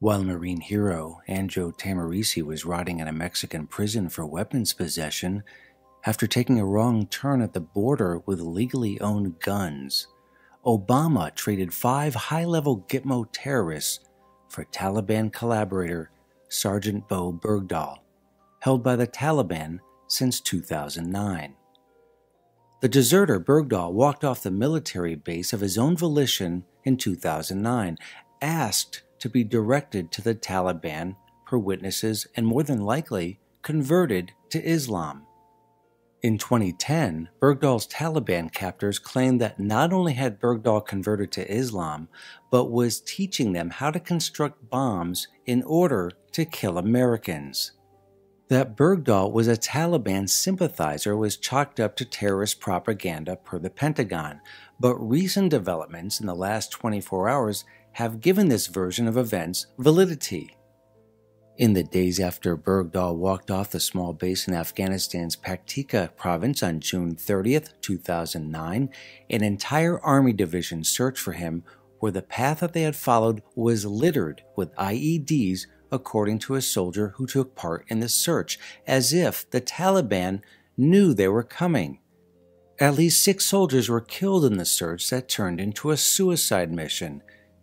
While Marine hero Anjo Tamarisi was rotting in a Mexican prison for weapons possession after taking a wrong turn at the border with legally owned guns, Obama traded 5 high-level Gitmo terrorists for Taliban collaborator Sergeant Bo Bergdahl, held by the Taliban since 2009. The deserter Bergdahl walked off the military base of his own volition in 2009, asked to be directed to the Taliban per witnesses, and more than likely converted to Islam. In 2010, Bergdahl's Taliban captors claimed that not only had Bergdahl converted to Islam, but was teaching them how to construct bombs in order to kill Americans. That Bergdahl was a Taliban sympathizer was chalked up to terrorist propaganda per the Pentagon, but recent developments in the last 24 hours have given this version of events validity. In the days after Bergdahl walked off the small base in Afghanistan's Paktika province on June 30, 2009, an entire army division searched for him where the path that they had followed was littered with IEDs, according to a soldier who took part in the search, as if the Taliban knew they were coming. At least 6 soldiers were killed in the search that turned into a suicide mission,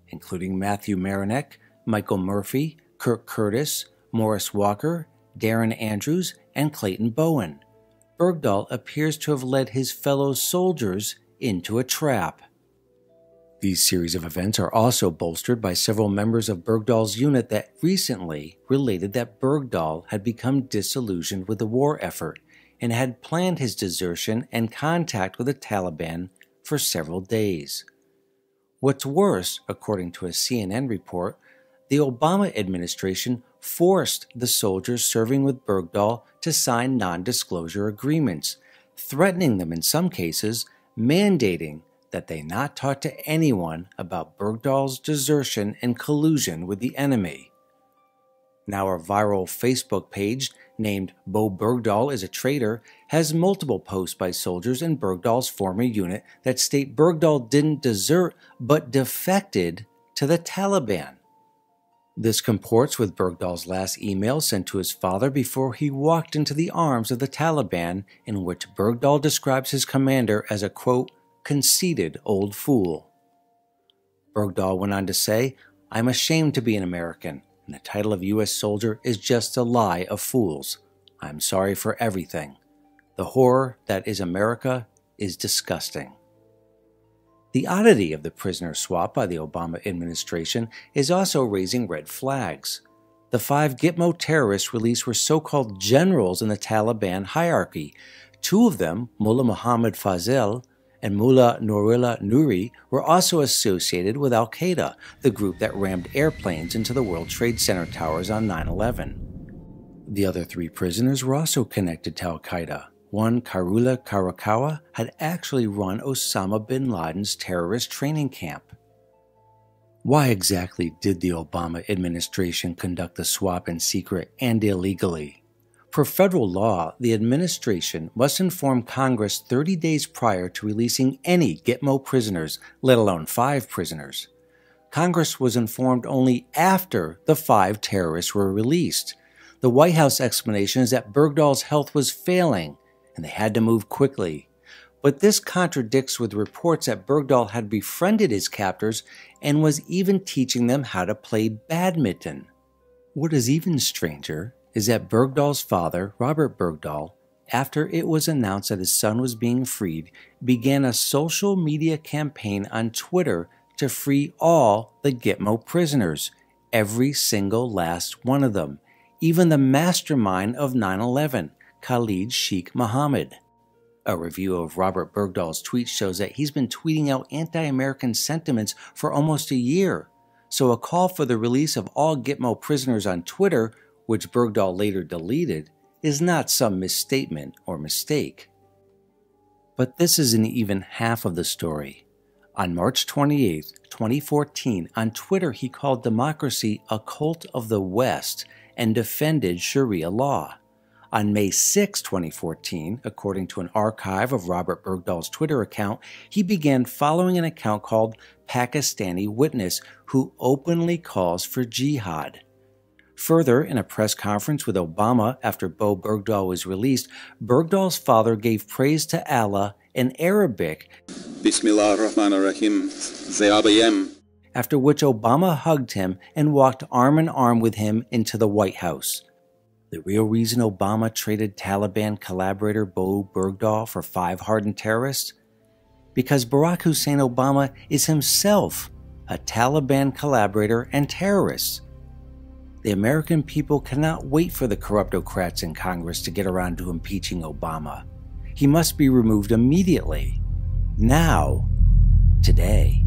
including Matthew Marinek, Michael Murphy, Kirk Curtis, Morris Walker, Darren Andrews, and Clayton Bowen. Bergdahl appears to have led his fellow soldiers into a trap. These series of events are also bolstered by several members of Bergdahl's unit that recently related that Bergdahl had become disillusioned with the war effort and had planned his desertion and contact with the Taliban for several days. What's worse, according to a CNN report, the Obama administration forced the soldiers serving with Bergdahl to sign non-disclosure agreements, threatening them in some cases, mandating that they not talk to anyone about Bergdahl's desertion and collusion with the enemy. Now a viral Facebook page named Bo Bergdahl is a Traitor has multiple posts by soldiers in Bergdahl's former unit that state Bergdahl didn't desert but defected to the Taliban. This comports with Bergdahl's last email sent to his father before he walked into the arms of the Taliban, in which Bergdahl describes his commander as a, quote, conceited old fool. Bergdahl went on to say, "I'm ashamed to be an American, and the title of U.S. soldier is just a lie of fools. I'm sorry for everything. The horror that is America is disgusting." The oddity of the prisoner swap by the Obama administration is also raising red flags. The 5 Gitmo terrorists released were so-called generals in the Taliban hierarchy. 2 of them, Mullah Muhammad Fazil and Mullah Nourullah Nouri, were also associated with Al-Qaeda, the group that rammed airplanes into the World Trade Center towers on 9/11. The other 3 prisoners were also connected to Al-Qaeda. One, Karula Karakawa, had actually run Osama bin Laden's terrorist training camp. Why exactly did the Obama administration conduct the swap in secret and illegally? Per federal law, the administration must inform Congress 30 days prior to releasing any Gitmo prisoners, let alone 5 prisoners. Congress was informed only after the 5 terrorists were released. The White House explanation is that Bergdahl's health was failing, and they had to move quickly. But this contradicts with reports that Bergdahl had befriended his captors and was even teaching them how to play badminton. What is even stranger is that Bergdahl's father, Robert Bergdahl, after it was announced that his son was being freed, began a social media campaign on Twitter to free all the Gitmo prisoners, every single last one of them, even the mastermind of 9/11, Khalid Sheikh Mohammed. A review of Robert Bergdahl's tweets shows that he's been tweeting out anti-American sentiments for almost a year, so a call for the release of all Gitmo prisoners on Twitter, which Bergdahl later deleted, is not some misstatement or mistake. But this isn't even half of the story. On March 28, 2014, on Twitter he called democracy a cult of the West and defended Sharia law. On May 6, 2014, according to an archive of Robert Bergdahl's Twitter account, he began following an account called Pakistani Witness, who openly calls for jihad. Further, in a press conference with Obama after Bo Bergdahl was released, Bergdahl's father gave praise to Allah in Arabic, Bismillah ar-Rahman ar-Rahim, Zayabayem. After which Obama hugged him and walked arm in arm with him into the White House. The real reason Obama traded Taliban collaborator Bo Bergdahl for 5 hardened terrorists? Because Barack Hussein Obama is himself a Taliban collaborator and terrorist. The American people cannot wait for the corruptocrats in Congress to get around to impeaching Obama. He must be removed immediately. Now. Today.